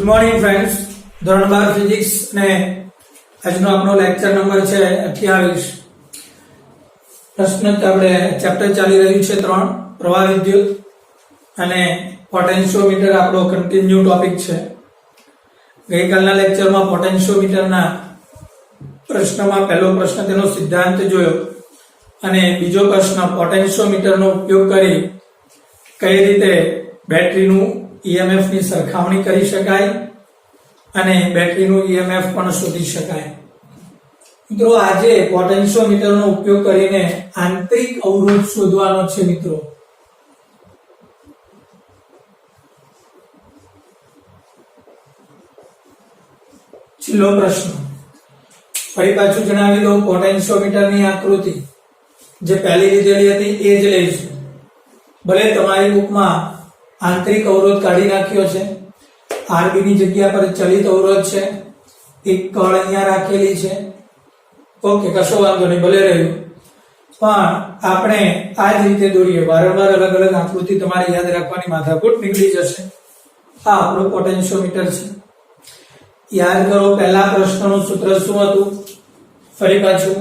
Good morning friends, ધોરણ 12 physics ને આજનો આપણો લેક્ચર નંબર છે 28. પ્રશ્ન આપણે ચેપ્ટર ચાલી રહ્યું છે 3 પ્રવાહ વિદ્યુત અને પોટેન્શિયોમીટર આપણો કન્ટિન્યુ ટોપિક છે. ગઈકાલના લેક્ચરમાં પોટેન્શિયોમીટરના પ્રશ્નમાં પહેલો પ્રશ્ન તેનો સિદ્ધાંત જોયો અને બીજો પ્રશ્ન પોટેન્શિયોમીટરનો ઉપયોગ કરી કઈ રીતે બેટરીનું EMF ની સરખામણી કરી શકાય અને બેટરીનું EMF પણ શોધી શકાય. મિત્રો આજે પોટેન્શિયોમીટરનો ઉપયોગ કરીને આંતરિક અવરોધ શોધવાનો છે. મિત્રો છેલ્લો પ્રશ્ન ફરી પાછું જણાવી દઉં. પોટેન્શિયોમીટરની આકૃતિ જે પહેલી લીધેલી હતી એ જ લઈશું. ભલે તમારી બુકમાં આંતરિક અવરોધ કાઢી નાખ્યો છે, RB ની જગ્યા પર ચલિત અવરોધ છે, એક કળ અહીંયા રાખેલી છે. ઓકે, કશો વાંધો નહીં, ભલે રહ્યું, પણ આપણે આ જ રીતે દોરીએ. વારંવાર અલગ અલગ આકૃતિ તમારે યાદ રાખવાની માથાકૂટ નીકળી જશે. આ આપણું પોટેન્શિયોમીટર છે. યાદ કરો, પહેલા પ્રશ્નનું સૂત્ર શું હતું? ફરી પાછું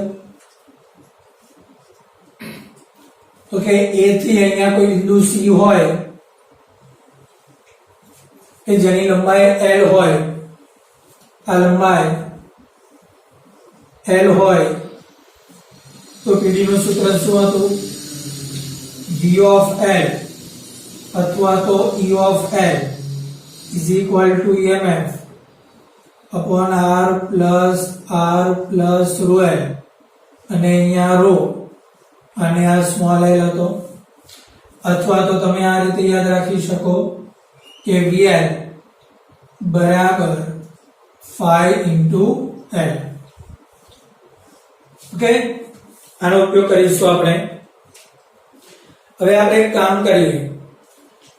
ઓકે, A થી અહીંયા કોઈ બિંદુ C હોય કે જેની લંબાઈ L હોય, આ લંબાઈ L હોય તો PD નું સૂત્ર શું હતું? V of L અથવા તો E of L is equal to EMF upon R plus rho L, અને અહીંયા rho અને આ સ્મોલ l હતો. અથવા તો તમે આ રીતે યાદ રાખી શકો કે VL બરાબર 5 into L. ઓકે, આનો ઉપયોગ કરીશું આપણે. હવે આપણે એક કામ કરીએ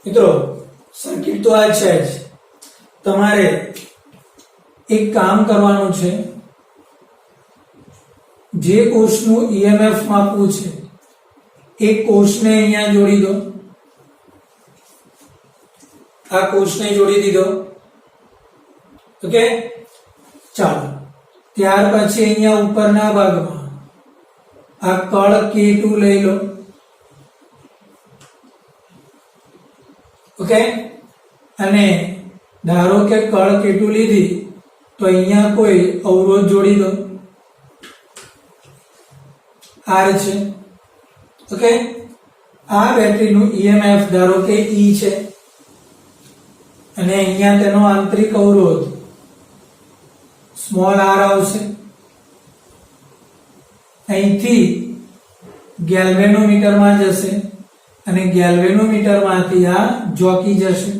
મિત્રો. સર્કિટ તો આ છે જ, તમારે એક કામ કરવાનું છે. જે કોષનું EMF માપવું છે એક કોષને અહીંયા જોડી દો. આ કોષને જોડી દીધો. ઓકે, ચાલો. ત્યાર પછી અહીંયા ઉપરના ભાગમાં આ કળ K2 લઈ લો. ઓકે, અને ધારો કે કળ K2 લીધી તો અહીંયા કોઈ અવરોધ જોડી દો. R છે. ઓકે, આ બેટરીનું EMF ધારો કે E છે અને અહીંયા તેનો આંતરિક અવરોધ સ્મોલ r આવશે. અહીંથી ગેલ્વેનોમીટરમાં જશે અને ગેલ્વેનોમીટરમાંથી આ જોકી જશે.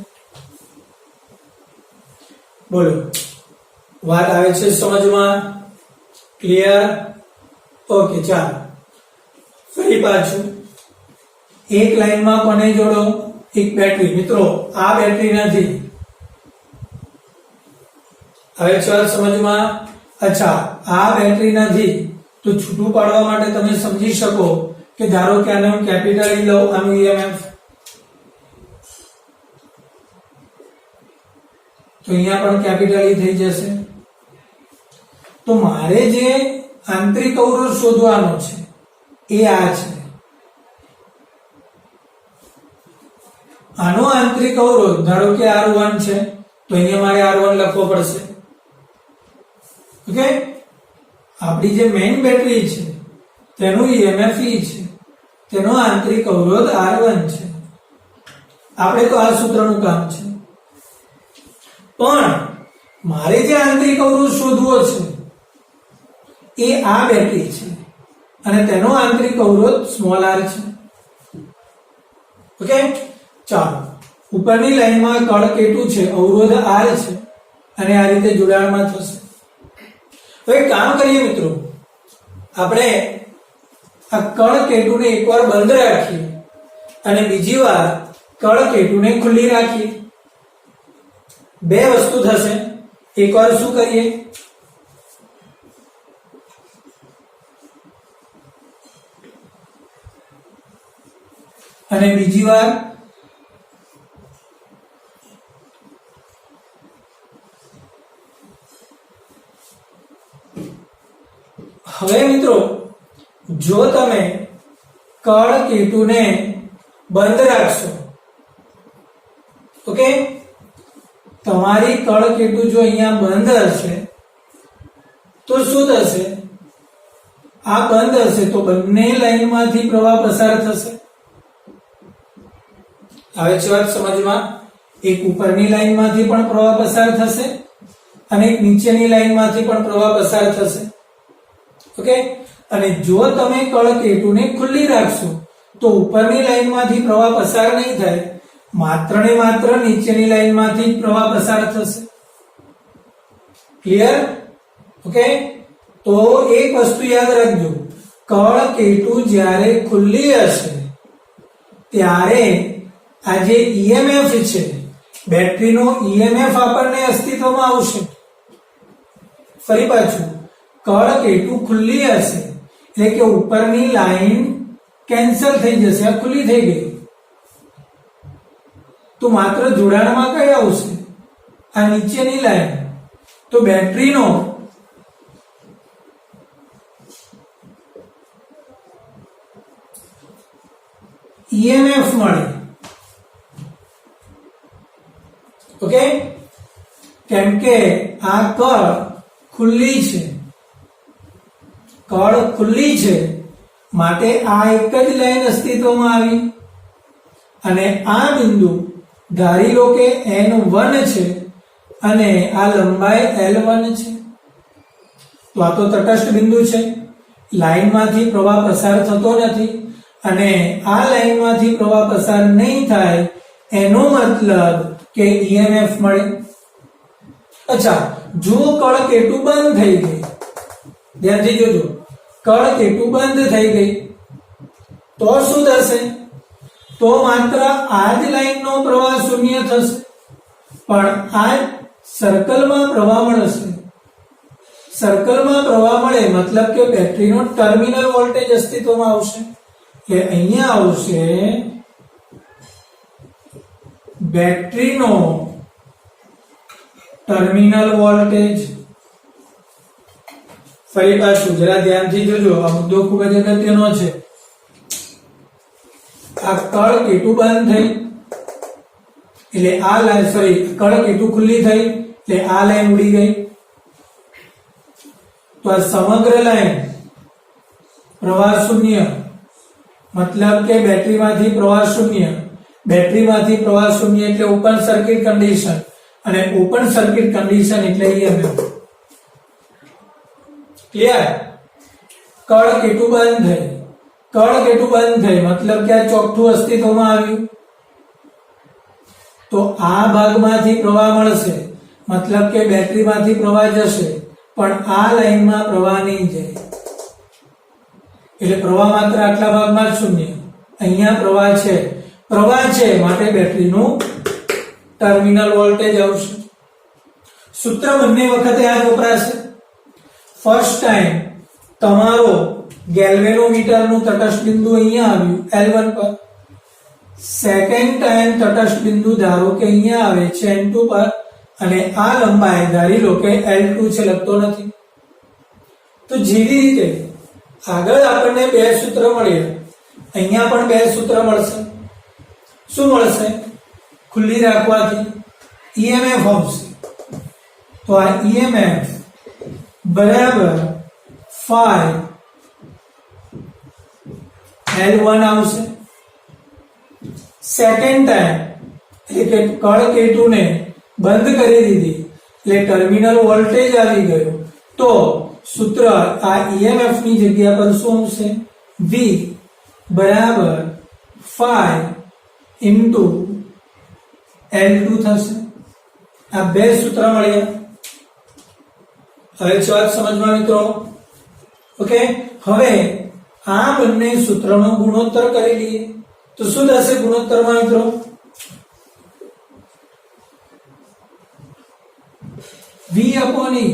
બોલો, વાત આવે છે સમજમાં? ક્લિયર? ઓકે, ચાલો ફરી પાછું એક લાઈનમાં કોને જોડો? એક બેટરી. મિત્રો આ બેટરી નથી. હવે ચાલ સમજમાં. અચ્છા, આ બેટરી નથી તો છૂટું પાડવા માટે તમે સમજી શકો કે ધારો કે આને હું કેપિટલ E લઉં, આનું EMF તો અહીંયા પણ કેપિટલ E થઈ જશે. તો મારે જે આંતરિક અવરોધ શોધવાનો છે એ આ છે. આનો આંતરિક અવરોધ ધારો કે R1 છે તો અહીંયા મારે R1 લખવો પડશે. ઓકે, આપણી જે મેઇન બેટરી છે તેનું EMF E છે, તેનો આંતરિક અવરોધ R1 છે. આપણે તો આ સૂત્રનું કામ છે. પણ મારે જે આંતરિક અવરોધ શોધવો છે એ આ બેટરી છે અને તેનો આંતરિક અવરોધ સ્મોલ r છે. ઓકે, ચાલો. ઉપરની લાઈનમાં કળ K2 છે, અવરોધ R છે અને આ રીતે જોડાણમાં થશે. હવે કામ કરીએ મિત્રો, આપણે આ કળ K2 ને એકવાર બંધ રાખીએ અને બીજી વાર કળ K2 ને ખુલ્લી રાખીએ. બે વસ્તુ થશે. એકવાર શું કરીએ, અને બીજી વાર હવે મિત્રો જો તમે કળ K2 ને બંધ રાખશો, ઓકે, તમારી કળ K2 જો અહીંયા બંધ હશે તો શું થશે? આ બંધ હશે તો બંને લાઈનમાંથી પ્રવાહ પસાર થશે. આવે છે વાત સમજમાં? એક ઉપરની લાઈનમાંથી પણ પ્રવાહ પસાર થશે અને એક નીચેની લાઈનમાંથી પણ પ્રવાહ પસાર થશે. ઓકે, અને જો તમે કળ K2 ને ખુલ્લી રાખશો તો ઉપરની લાઈનમાંથી પ્રવાહ પસાર નહીં થાય, માત્ર ને માત્ર નીચેની લાઈનમાંથી જ પ્રવાહ પસાર થશે. ક્લિયર? ઓકે, તો એક વસ્તુ યાદ રાખજો, કળ K2 જ્યારે ખુલ્લી હશે ત્યારે આ જે EMF છે, બેટરીનો EMF આપણને અસ્તિત્વમાં આવશે. ફરી પાછું, કળ K2 ખુલ્લી હશે એટલે કે ઉપરની લાઈન કેન્સલ થઈ જશે, આ ખુલ્લી થઈ ગઈ, તો માત્ર જોડાણમાં કઈ આવશે? આ નીચેની લાઈન. તો બેટરીનો EMF મળે. ઓકે, કેમ કે આ કળ ખુલ્લી છે, કળ ખુલ્લી છે માટે આ એક જ લાઈન અસ્તિત્વમાં આવી અને આ બિંદુ ધારી લો કે N1 છે અને આ લંબાઈ L1 છે. તો આ તો તટસ્થ બિંદુ છે, લાઈનમાંથી પ્રવાહ પસાર થતો નથી અને આ લાઈનમાંથી પ્રવાહ પસાર નહીં થાય એનો મતલબ કે EMF મળે. અચ્છા, જો કળ K2 બંધ થઈ ગઈ, ધ્યાનથી જોજો, કળ K2 બંધ થઈ ગઈ તો શું થશે? તો માત્ર આ જ લાઈનનો પ્રવાહ શૂન્ય થશે, પણ આ સર્કલમાં પ્રવાહ મળશે. સર્કલમાં પ્રવાહ મળે મતલબ કે બેટરીનો ટર્મિનલ વોલ્ટેજ અસ્તિત્વમાં આવશે. કે અહીંયા આવશે બેટરીનો ટર્મિનલ વોલ્ટેજ. ફરી પાછું જરા ધ્યાનથી જોજો, આ મુદ્દો ખૂબ જ અગત્યનો છે. આ કળ K2 બંધ થઈ એટલે આ લાઈન, સોરી, કળ K2 ખુલ્લી થઈ એટલે આ લાઈન ઉડી ગઈ. તો આ સમગ્ર લાઈન પ્રવાહ શૂન્ય, મતલબ કે બેટરીમાંથી પ્રવાહ શૂન્ય. બેટરીમાંથી પ્રવાહ શૂન્ય એટલે ઓપન સર્કિટ કન્ડિશન, અને ઓપન સર્કિટ કન્ડિશન એટલે EMF. ક્લિયર? કળ K2 બંધ થઈ, કળ K2 બંધ થઈ મતલબ કે આ ચોકઠું અસ્તિત્વમાં આવ્યું. તો આ ભાગમાંથી પ્રવાહ મળશે મતલબ કે બેટરીમાંથી પ્રવાહ જશે, પણ આ લાઈનમાં પ્રવાહ નહીં જાય. એટલે પ્રવાહ માત્ર આટલા ભાગમાં જ શૂન્ય. અહીંયા પ્રવાહ છે, પ્રવાહ છે માટે બેટરીનું ટર્મિનલ વોલ્ટેજ આવશે. સૂત્ર બંને વખતે આ જ વપરાશે. ફર્સ્ટ ટાઈમ તમારો ગેલ્વેનોમીટરનું તટસ્થ બિંદુ અહીંયા આવ્યું L1 પર. સેકન્ડ ટાઈમ તટસ્થ બિંદુ ધારો કે અહીંયા આવે છે N2 પર, અને આ લંબાઈ ધારી લો કે L2 છે, લખતો નથી. તો જેવી રીતે આગળ આપણને બે સૂત્ર મળ્યા, અહીંયા પણ બે સૂત્ર મળશે. શું મળશે? ખુલ્લી રાખવાથી EMF આવશે. તો આ EMF બરાબર phi L1 આવશે. સેકન્ડ ટાઈમ એટલે કે કળ K2 ને બંધ કરી દીધી એટલે ટર્મિનલ વોલ્ટેજ આવી ગયો, તો સૂત્ર આ EMF ની જગ્યા પર શું આવશે? V બરાબર phi into L2 થશે. આ બે સૂત્ર મળ્યા. હવે વાત સમજમાં મિત્રો? ઓકે, હવે આ બંને સૂત્રનો ગુણોત્તર કરી લઈએ તો શું થશે ગુણોત્તરમાં મિત્રો? V upon E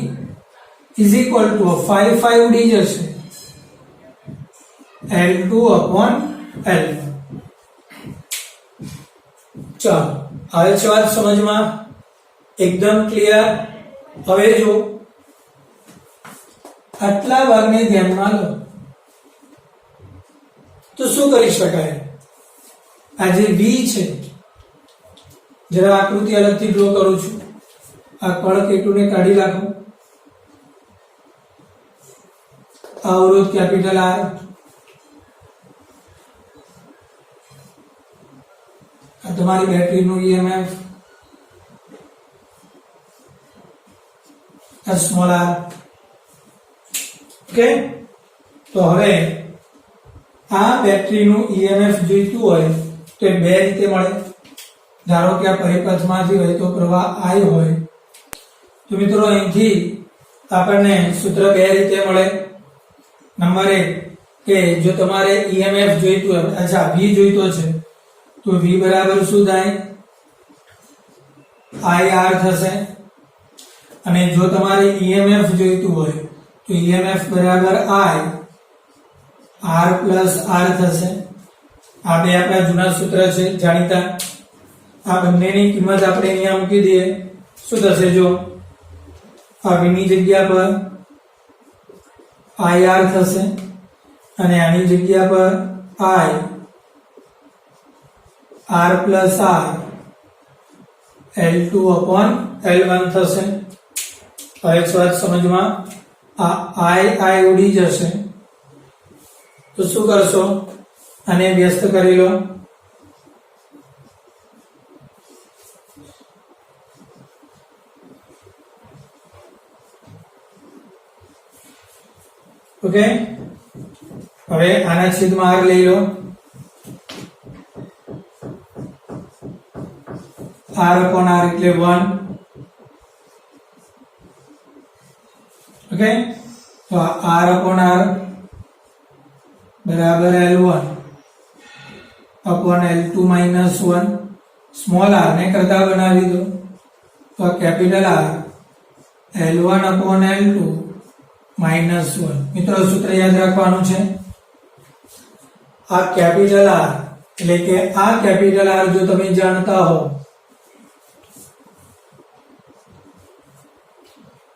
is equal to 5 ઉડી જશે, L2 upon L1. ચાલો, આવે છે વાત સમજમાં? એકદમ ક્લિયર. હવે જો આટલા ભાગને ધ્યાનમાં લો તો શું કરી શકાય? આ જે V છે, જરા આકૃતિ અલગથી ડ્રો કરું છું. આ કળ કેટુને કાઢી નાખો. આ અવરોધ કેપિટલ R, આ તમારી બેટરીનું EMF, આ સ્મોલ r. ઓકે, તો હવે આ બેટરીનું EMF જોઈતું હોય તો એ બે રીતે મળે. ધારો કે આ પરિપથમાંથી વહેતો પ્રવાહ I હોય તો મિત્રો અહીંથી આપણને સૂત્ર બે રીતે મળે. નંબર 1 કે જો તમારે EMF જોઈતું હોય, અચ્છા V જોઈતો છે, તો V બરાબર શું થાય? IR થશે. અને જો તમારે EMF જોઈતું હોય તો EMF બરાબર I R પ્લસ R થશે. આ બે આપણા જૂના સૂત્ર છે જાણીતા. આ બંનેની કિંમત આપણે અહીંયા મૂકી દઈએ. શું થશે? જો આ V ની જગ્યા પર IR થશે અને આની જગ્યા પર I R plus R L2 upon L1 થશે. હવે એક વાત સમજમાં, આ I ઉડી જશે તો શું કરશો? આને વ્યસ્ત કરી લો. ઓકે, હવે આના છેદમાં R લઈ લો. R upon R એટલે 1. ઓકે, તો R upon R બરાબર L1 upon L2 minus 1. Small r ને કરતા બનાવી દો તો capital R L1 upon L2 minus 1. મિત્રો સૂત્ર યાદ રાખવાનું છે. આ કેપિટલ R એટલે કે આ કેપિટલ R જો તમે જાણતા હો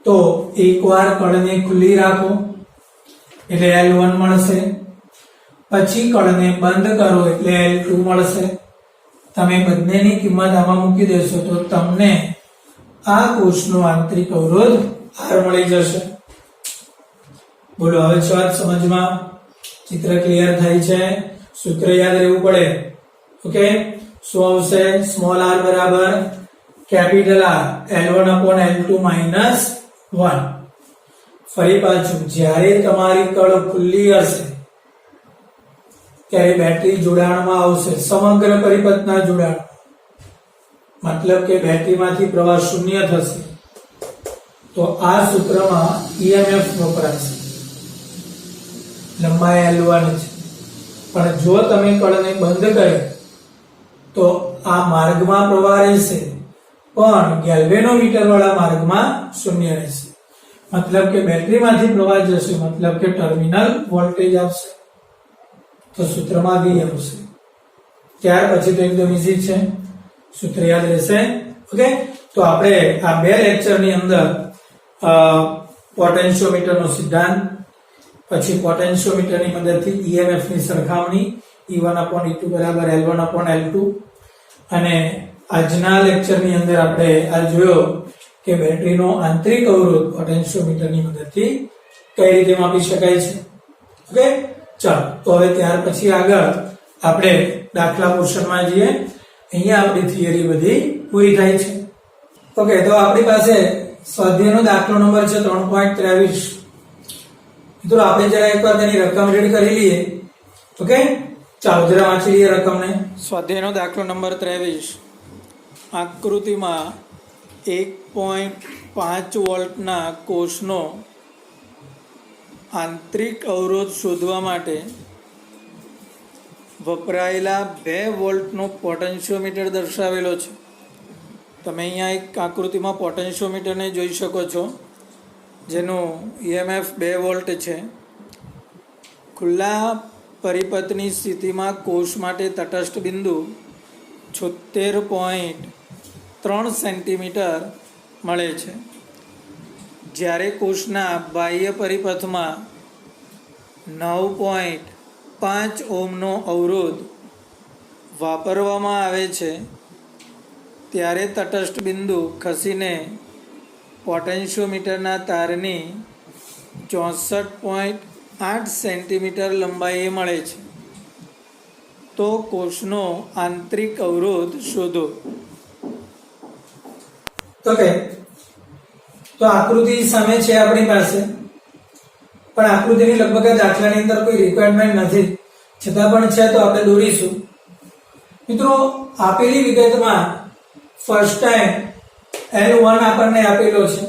તો એકવાર કળને ખુલ્લી રાખો એટલે L1 મળશે. પછી કળને બંધ કરો એટલે L2 મળશે. તમે બંનેની કિંમત આમાં મૂકી દેશો તો તમને આ કોષનો આંતરિક અવરોધ R મળી જશે. બોલો, હવે વાત સમજમાં? ચિત્ર ક્લિયર થાય છે? સૂત્ર યાદ રહેવું પડે. ઓકે, શું આવશે? સ્મોલ r બરાબર capital R L1 upon L2 minus 1. ફરી પાછું, જ્યારે તમારી કળ ખુલ્લી હશે ત્યારે બેટરી જોડાણમાં આવશે, સમગ્ર પરિપથના જોડાણ. મતલબ કે બેટરીમાંથી પ્રવાહ શૂન્ય થશે તો આ સૂત્રમાં EMF વપરાશે. લંબાઈ L1 છે. પણ જો તમે કળને બંધ કરે તો આ માર્ગમાં પ્રવાહ રહેશે પણ ગેલ્વેનોમીટર વાળા માર્ગમાં શૂન્ય રહેશે. મતલબ કે બેટરીમાંથી પ્રવાહ જશે, મતલબ કે ટર્મિનલ વોલ્ટેજ આવશે તો સૂત્રમાં V આવશે. ત્યાર પછી તો એકદમ ઈઝી છે, સૂત્ર યાદ રહેશે. ઓકે, તો આપણે આ બે લેક્ચરની અંદર પોટેન્શિયોમીટરનો સિદ્ધાંત, પછી પોટેન્શિયોમીટરની મદદથી EMF ની સરખામણી E1 upon E2 બરાબર L1 upon L2, અને આજના લેક્ચરની અંદર આપણે આ જોયો કે બેટરીનો આંતરિક અવરોધ પોટેન્શિયોમીટરની મદદથી કઈ રીતે માપી શકાય છે. ઓકે, ચાલો તો હવે ત્યાર પછી આગળ આપણે દાખલા પોર્શનમાં જઈએ. અહીંયા આપણી થિયરી બધી પૂરી થાય છે. ઓકે, તો આપણી પાસે સ્વાધ્યાયનો દાખલો નંબર છે 3.23. મિત્રો આપણે જરા એકવાર તેની રકમ રીડ કરી લઈએ. ઓકે, ચાલો જરા વાંચી લઈએ રકમને. સ્વાધ્યાયનો દાખલો નંબર 23. આકૃતિમાં 1.5 વોલ્ટના કોષનો આંતરિક અવરોધ શોધવા માટે વપરાયેલા 2 વોલ્ટનો પોટેન્શિયોમીટર દર્શાવેલો છે. તમે અહીંયા એક આકૃતિમાં પોટેન્શિયોમીટરને જોઈ શકો છો જેનું EMF 2 વોલ્ટ છે. ખુલ્લા પરિપથની સ્થિતિમાં કોષ માટે તટસ્થ બિંદુ 76.3 સેન્ટીમીટર મળે છે. જ્યારે કોષના બાહ્ય પરિપથમાં 9.5 ઓહ્મનો અવરોધ વાપરવામાં આવે છે ત્યારે તટસ્થ બિંદુ ખસીને પોટેન્શિયોમીટરના તારની 64.8 સેન્ટીમીટર લંબાઈએ મળે છે. તો કોષનો આંતરિક અવરોધ શોધો. ઓકે, તો આકૃતિ સામે છે આપણી પાસે, પણ આકૃતિની લગભગ દાખલાની અંદર કોઈ રિક્વાયરમેન્ટ નથી, છતાં પણ છે તો આપણે દોરીશું. મિત્રો, આપેલી વિગતમાં ફર્સ્ટ ટાઈમ L1 આપણને આપેલો છે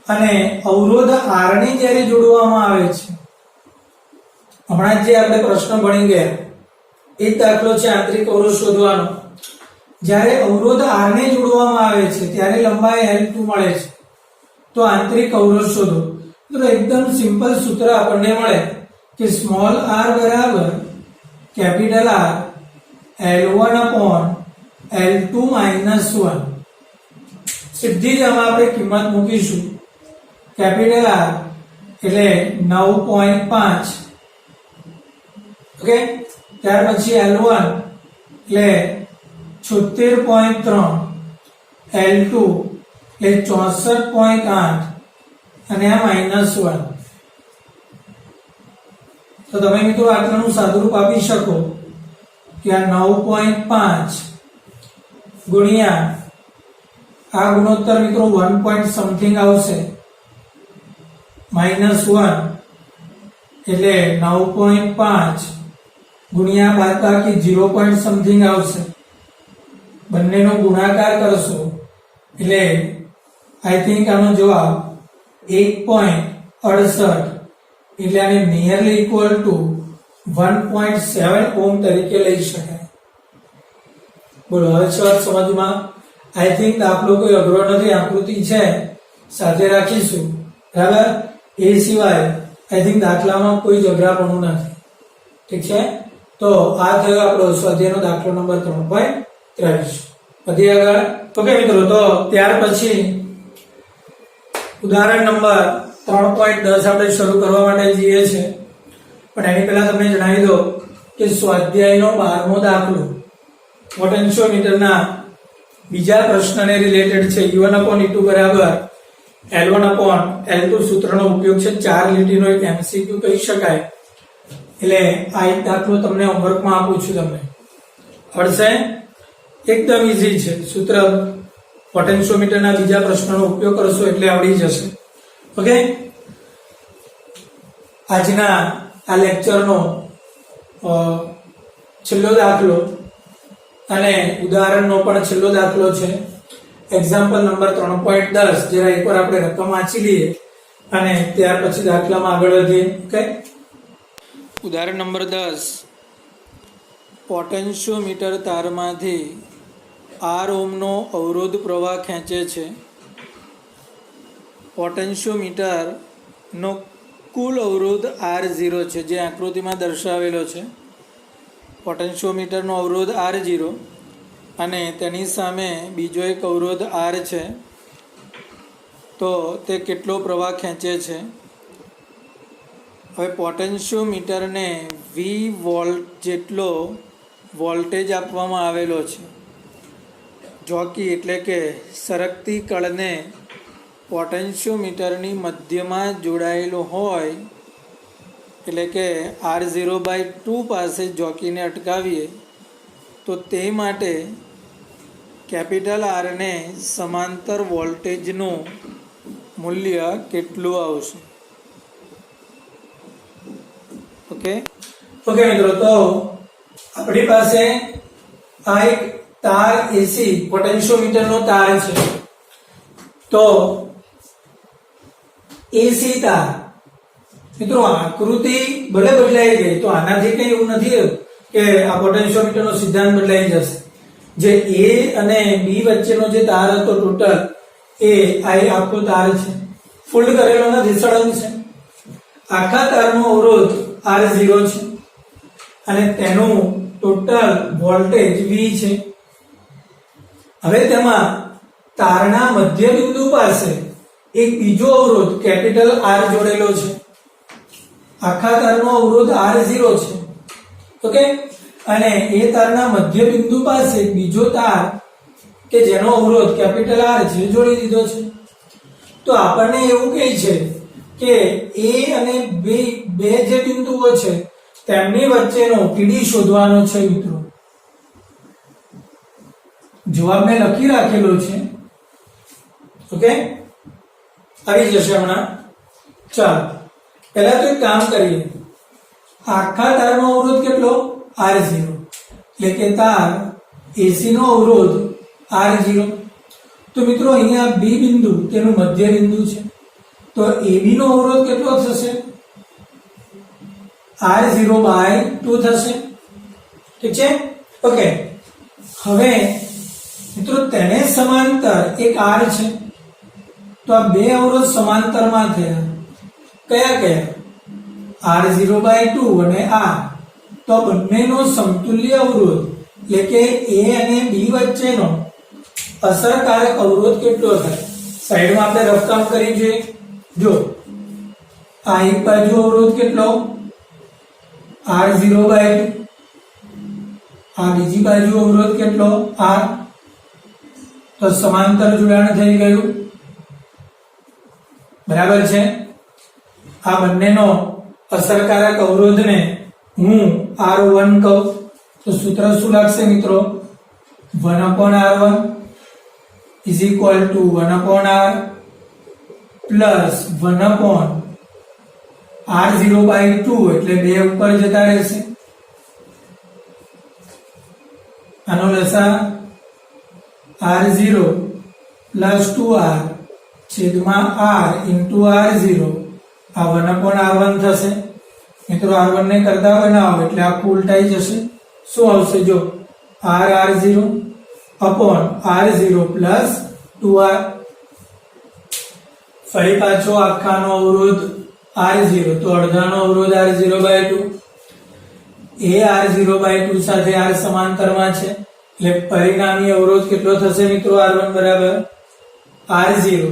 અને અવરોધ R ને જ્યારે જોડવામાં આવે છે, હમણાં જે આપણે પ્રશ્ન ભણી ગયા એ દાખલો છે આંતરિક અવરોધ શોધવાનો. જ્યારે અવરોધ R ને જોડવામાં આવે છે ત્યારે લંબાઈ L2 મળે છે. તો આંતરિક અવરોધ શોધો. તો એકદમ સિમ્પલ સૂત્ર આપણને મળે કે સ્મોલ r બરાબર capital R L1 upon L2 minus 1. સીધી જ આમાં આપણે કિંમત મૂકીશું. કેપિટલ R એટલે 9.5, ઓકે. ત્યાર પછી L1 એટલે 76.3, L2 એટલે 64.8 અને આ -1. તો તમે મિત્રો આટલાનું સાદુરૂપ આપી શકો કે આ 9.5 ગુણ્યા આ ગુણોત્તર મિત્રો 1 point સમથિંગ આવશે, -1 એટલે 9.5 ગુણ્યા બાદબાકી 0 point સમથિંગ આવશે. બંનેનો ગુણાકાર કરશો એટલે આઈ થિંક આનો જવાબ 1.68 એટલે આને નિયરલી ઇક્વલ ટુ 1.7 ઓહ્મ તરીકે લઈ શકાય. બોલો, હવે છે સમજમાં? આઈ થિંક દાખલો કોઈ અઘરો નથી, આકૃતિ છે સાથે રાખીશું, બરાબર. એ સિવાય આઈ થિંક દાખલામાં કોઈ જ અઘરાપણું નથી. ઠીક છે, તો આ થયો આપણો સ્વાધ્યાયનો દાખલો નંબર 3.23. વધી આગળ. ઓકે મિત્રો, તો ત્યાર પછી ઉદાહરણ નંબર 3.10 આપણે શરૂ કરવા માટે જઈએ છીએ. પણ એની પહેલા તમને જણાવી દો કે સ્વાધ્યાયનો 12મો દાખલો પોટેન્શિયોમીટરના બીજા પ્રશ્નને રિલેટેડ છે. U1/E2 બરાબર L1/L2 સૂત્રનો ઉપયોગ છે. 4 લીટીનો એક MCQ કહી શકાય. એટલે આ એક દાખલો તમને હોમવર્કમાં આપું છું, તમને આવડશે. એકદમ ઈઝી છે સૂત્ર. પોટેન્શિયોમીટરના બીજા પ્રશ્નનો ઉપયોગ કરશો એટલે આવડી જશે. ઓકે, આજના આ લેક્ચરનો છેલ્લો દાખલો અને ઉદાહરણનો પણ છેલ્લો દાખલો છે. Example number 3.10. જરા એકવાર આપણે રકમ વાંચી લઈએ અને ત્યાર પછી દાખલામાં આગળ વધીએ. ઓકે, ઉદાહરણ નંબર 10. પોટેન્શિયોમીટર તારમાંથી R ઓહ્મનો અવરોધ પ્રવાહ ખેંચે છે. પોટેન્શિયોમીટરનો કુલ અવરોધ R0 છે, જે આકૃતિમાં દર્શાવેલો છે. પોટેન્શિયોમીટરનો અવરોધ R0 અને તેની સામે બીજો એક અવરોધ R છે. તો તે કેટલો પ્રવાહ ખેંચે છે? હવે પોટેન્શિયોમીટરને V વોલ્ટ જેટલો વોલ્ટેજ આપવામાં આવેલો છે. જોકી એટલે કે સરકતી કળને પોટેન્શિયોમીટરની મધ્યમાં જોડાયેલું હોય, એટલે કે R0/2 પાસે જોકીને અટકાવીએ તો તે માટે કેપિટલ R ને સમાંતર વોલ્ટેજનું મૂલ્ય કેટલું આવશે? ઓકે મિત્રો, તો આપણી પાસે આ એક તાર એસી પોટેન્શિયોમીટરનો તાર છે. તો એસી તાર મિત્રો આકૃતિ ભલે બદલાઈ ગઈ, તો આનાથી કઈ એવું નથી કે આ પોટેન્શિયોમીટરનો સિદ્ધાંત બદલાઈ જશે. જે A અને B વચ્ચેનો જે તાર હતો ટોટલ, એ આ આખો તાર છે, ફોલ્ડ કરેલો નથી, સળંગ છે. આખા તારનો અવરોધ R0 છે અને તેનું ટોટલ વોલ્ટેજ V છે. હવે તેમાં તારના મધ્ય બિંદુ પાસે એક બીજો અવરોધ કેપિટલ R જોડેલો છે, આખા તારનો અવરોધ R0 છે, ઓકે, અને એ તારના મધ્ય બિંદુ પાસે બીજો તાર કે જેનો અવરોધ કેપિટલ R છે જોડી દીધો છે. તો આપણને એવું કહે છે કે A અને બે જે બિંદુઓ છે તેમની વચ્ચેનો PD શોધવાનો છે મિત્રો. જવાબ મેં લખી રાખેલો છે, ઓકે, આવી જશે હમણાં. ચાલો પહેલા તો એક કામ કરીએ. આખા તારનો અવરોધ કેટલો? R0, એટલે કે તાર AC નો અવરોધ R0. તો મિત્રો અહીંયા B બિંદુ તેનું મધ્ય બિંદુ છે, તો AB નો અવરોધ કેટલો થશે? R0/2 થશે, ઠીક છે, ઓકે. હવે મિત્રો તેને સમાંતર એક R છે, તો આ બે અવરોધ સમાંતરમાં થયા. કયા કયા? R0/2 અને R. તો બંનેનો સમતુલ્ય અવરોધ એટલે કે A અને B વચ્ચેનો અસરકારક અવરોધ કેટલો થાય? સાઈડમાં આપણે રફ કામ કરી જોઈએ. જો આ એક બાજુ અવરોધ કેટલો? R0/2. આ બીજી બાજુ અવરોધ કેટલો? R. તો સમાંતર જોડાણ થઈ ગયું, બરાબર છે. આ બંનેનો અસરકારક અવરોધને હું R1 કહું. તો સૂત્ર શું લાગશે મિત્રો? 1/R1 is equal to 1/R plus 1/R0/2 એટલે 2 ઉપર જતા રહેશે. આનો લસા R0 plus 2R છેદમાં R into R0, આ 1/R1 થશે. મિત્રો R1 ને કરતા બનાવો એટલે આખું ઉલટાઈ જશે. શું આવશે? જો R0 upon R0 plus 2R. ફરી પાછો આખાનો અવરોધ R0, તો અડધાનો અવરોધ R0/2. એ R0/2 સાથે R સમાંતરમાં છે, એટલે પરિણામી અવરોધ કેટલો થશે મિત્રો? R1 બરાબર R0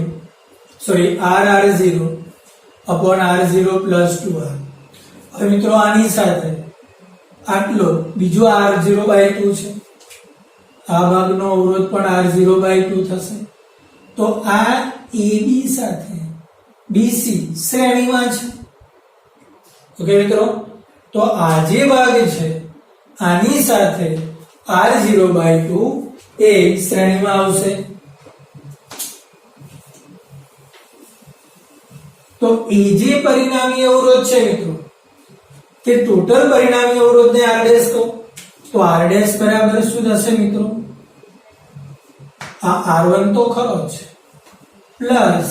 upon R0 plus 2R. હવે મિત્રો આની સાથે આટલો બીજો R0/2 છે, આ ભાગનો અવરોધ પણ R0/2 થશે. તો આ AB સાથે BC શ્રેણીમાં છે, ઓકે મિત્રો. તો આ જે ભાગ છે આની સાથે R0/2 એ શ્રેણીમાં આવશે. તો એ જે પરિણામી અવરોધ છે મિત્રો, તે ટોટલ પરિણામી અવરોધને R' કહો. તો R' બરાબર શું થશે મિત્રો? આ R1 તો ખરો જ, પ્લસ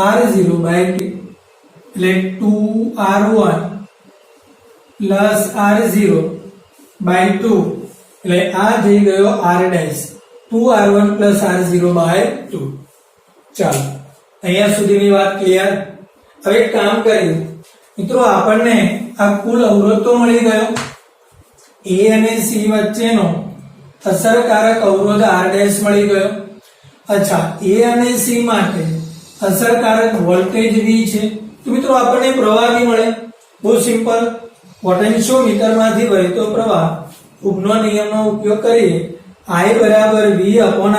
R0/2 એટલે 2R1 પ્લસ R0/2 એટલે આ થઈ ગયો R', 2R1 પ્લસ R0/2. ચાલો અહીંયા સુધીની વાત ક્લિયર. હવે એક કામ કરીએ મિત્રો, આપણને આ કુલ અવરોધ તો મળી ગયો. A અને C વચ્ચેનો અસરકારક અવરોધ R' મળી ગયો. અચ્છા, A અને C માટે અસરકારક વોલ્ટેજ V છે. તો મિત્રો આપણને પ્રવાહ બી મળે. બહુ સિમ્પલ, પોટેન્શિયોમીટરમાંથી વહેતો પ્રવાહ હુકનો નિયમનો ઉપયોગ કરીએ. I બરાબર V upon R'.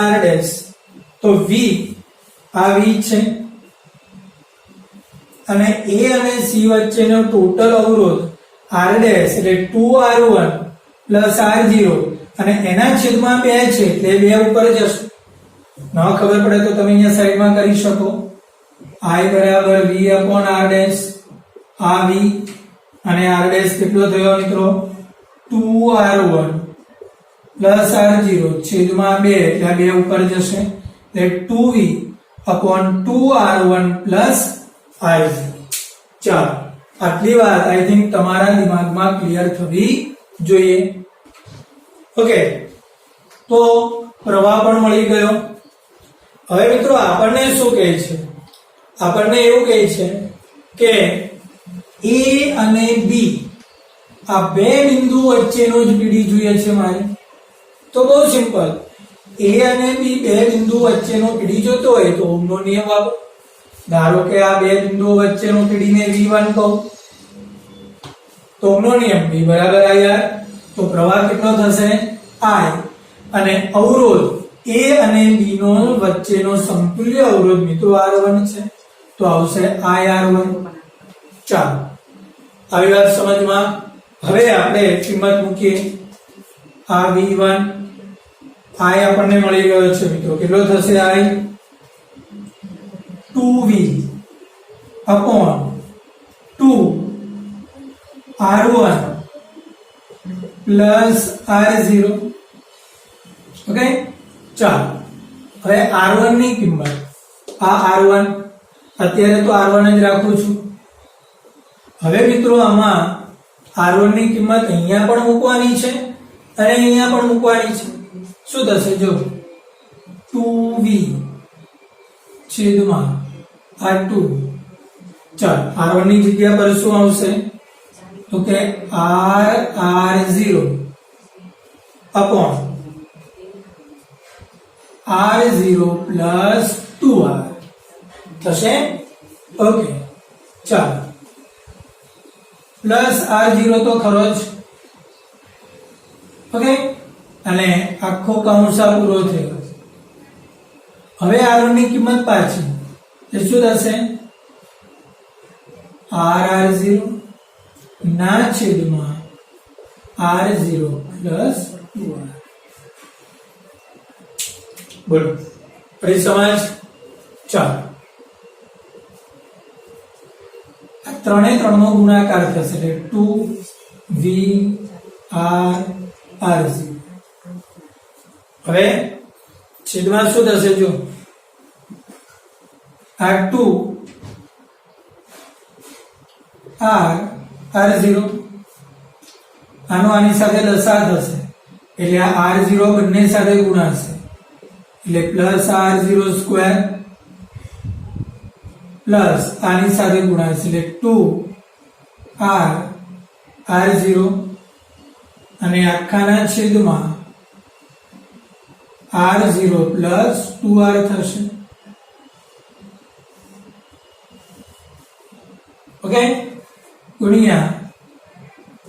તો V આ V છે, અને A અને C વચ્ચેનો ટોટલ અવરોધ R' એટલે 2R1 પ્લસ R0 અને એના છેદમાં 2 છે એટલે 2 ઉપર જશે. ન ખબર પડે તો તમે અહીંયા સાઈડમાં કરી શકો. I બરાબર V upon R', આ V અને R' કેટલો થયો મિત્રો? 2R1 પ્લસ R0 છેદમાં 2 એટલે 2 ઉપર જશે, એટલે 2V upon 2R1 plus R0. ચાલો આટલી વાત આઈ થિંક તમારા દિમાગમાં ક્લિયર થવી જોઈએ. ઓકે, તો પ્રવાહ પણ મળી ગયો. હવે મિત્રો આપણને શું કહે છે? આપણને એવું કહે છે કે A અને B આ બે બિંદુ વચ્ચેનો જ PD જોઈએ છે મારે. તો બહુ સિમ્પલ, A અને B બે બિંદુ વચ્ચેનો પીડી જોતો હોય તો ઓહમનો નિયમ વાપરો. ધારો કે આ બે બિંદુઓ વચ્ચેનો પીડીને V1 કહું તો ઓહમનો નિયમ V બરાબર IR. તો પ્રવાહ કેટલો થશે I અને અવરોધ A અને B નો વચ્ચેનો સમતુલ્ય અવરોધ મિત્રો R1 છે તો આવશે IR1. ચાલો આવી વાત સમજમાં. હવે આપણે કિંમત મૂકીએ. આ V1 I આપણને મળી ગયો છે મિત્રો. કેટલો થશે I 2V upon 2 R1 plus R0. Okay ચાલો હવે R1 ની કિંમત આ R1 અત્યારે તો R1 જ રાખું છું. હવે મિત્રો આમાં R1 ની કિંમત અહીંયા પણ મૂકવાની છે અને અહીંયા પણ મૂકવાની છે. શું થશે જો 2V છેદમાં R2. ચાલ R1 ની જગ્યા પર શું આવશે તો કે R0 upon R0 plus 2R થશે. ઓકે ચાલો પ્લસ R0 તો ખરો જ. ઓકે અને આખો કૌંસ પૂરો થયો. હવે R1 ની કિંમત પાછી એ શું થશે R0 ના છેદમાં R0 plus 2R. બોલો ફરી સમજ. ચાલો આ ત્રણે ત્રણનો ગુણાકાર થશે એટલે 2V R0. હવે છેદમાં શું થશે જો R2 R0. આનો આની સાથે લસા થશે એટલે આ R0 બંને સાથે ગુણાશે એટલે પ્લસ R0 સ્ક્વેર પ્લસ આની સાથે ગુણાશે એટલે 2R0 અને આખાના છેદમાં R0 પ્લસ 2R થશે. ઓકે ગુણ્યા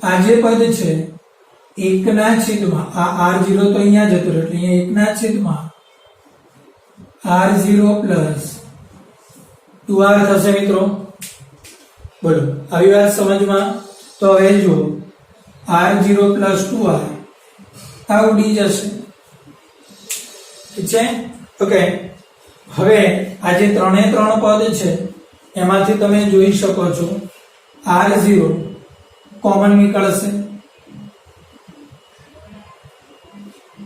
આ જે પદ છે 1 ના છેદમાં આ R0 તો અહીંયા જતો રહ્યો એટલે અહીંયા 1 ના છેદમાં R0 પ્લસ 2R થશે મિત્રો. બોલો આવી વાત સમજમાં. તો હવે જો R0 પ્લસ 2R આ ઉડી જશે. ઠીક છે. ઓકે હવે આ જે ત્રણે ત્રણ પદ છે એમાંથી તમે જોઈ શકો છો R0 કોમન નીકળશે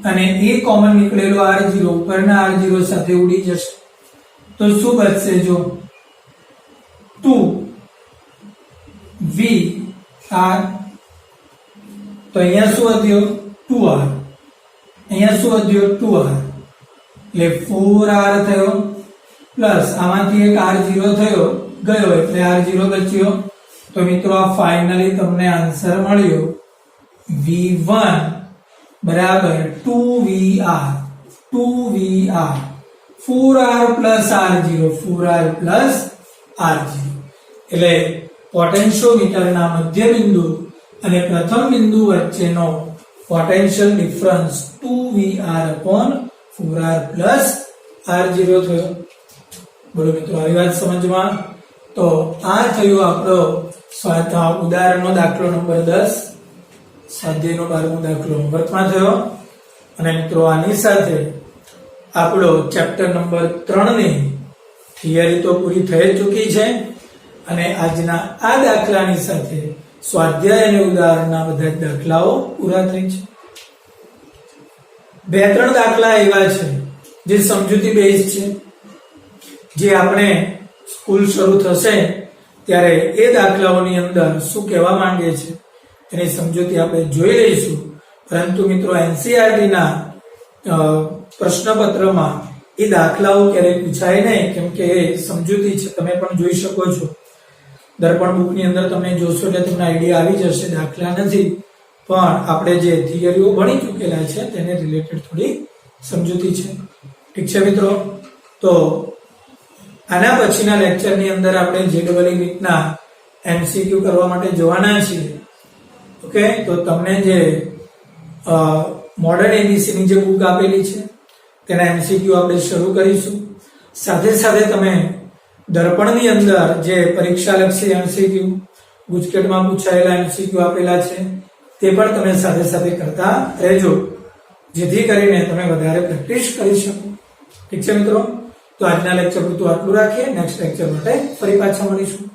અને એ કોમન નીકળેલો R0 ઉપરના R0 સાથે ઉડી જશે તો શું બચશે જો 2V R. તો અહીંયા શું વધ્યો 2R. અહીંયા શું વધ્યો 2R એટલે 4R થયો પ્લસ આમાંથી એક R0 થયો ગયો એટલે R0 બચ્યો. તો મિત્રો આ ફાઇનલી તમને આન્સર મળ્યો V1 બરાબર 2VR 4R plus R0 4R plus R0 એટલે પોટેન્શિયોમીટરના મધ્ય બિંદુ અને પ્રથમ બિંદુ વચ્ચેનો potential difference 2VR upon 4R plus R0 થયો. બોલો મિત્રો આવી વાત સમજમાં. તો આ થયું આપણો ઉદાહરણનો દાખલો નંબર 10 સ્વાધ્યાયનો 12મો દાખલો હોમવર્કમાં થયો. અને મિત્રો આની સાથે આપણો ચેપ્ટર નંબર 3 ની થિયરી તો પૂરી થઈ ચૂકી છે અને આજના આ દાખલાની સાથે સ્વાધ્યાય અને ઉદાહરણના બધા દાખલાઓ પૂરા થઈ છે. બે ત્રણ દાખલા એવા છે જે સમજૂતી બેઝ છે, જે આપણે સ્કૂલ શરૂ થશે ત્યારે એ દાખલાઓની અંદર શું કહેવા માંગે છે એની સમજૂતી આપણે જોઈ લઈશું. પરંતુ મિત્રો એનસીઈઆરટી ના પ્રશ્નપત્રમાં એ દાખલાઓ ક્યારેય પૂછાય નહીં, કેમ કે એ સમજૂતી છે. તમે પણ જોઈ શકો છો દર્પણ બુકની અંદર તમે જોશો એટલે તમને આઈડિયા આવી જશે. દાખલા નથી પણ આપણે જે થિયરીઓ ભણી ચૂકેલા છે તેને રિલેટેડ થોડી સમજૂતી છે. ઠીક છે મિત્રો, તો આના પછીના લેક્ચરની અંદર આપણે JEE નીટના MCQ કરવા માટે જવાના છીએ. ઓકે, તો તમને જે મોડર્ન ABC ની જે બુક આપેલી છે તેના MCQ આપણે શરૂ કરીશું. સાથે સાથે તમે દર્પણની અંદર જે પરીક્ષાલક્ષી MCQ, ગુજકેટમાં પૂછાયેલા MCQ આપેલા છે તે પણ તમે સાથે સાથે કરતા રહેજો, જેથી કરીને તમે વધારે પ્રેક્ટિસ કરી શકો. ઠીક છે મિત્રો, તો આજના લેક્ચર પૂરતું આટલું રાખીએ. નેક્સ્ટ લેક્ચર માટે ફરી પાછા મળીશું.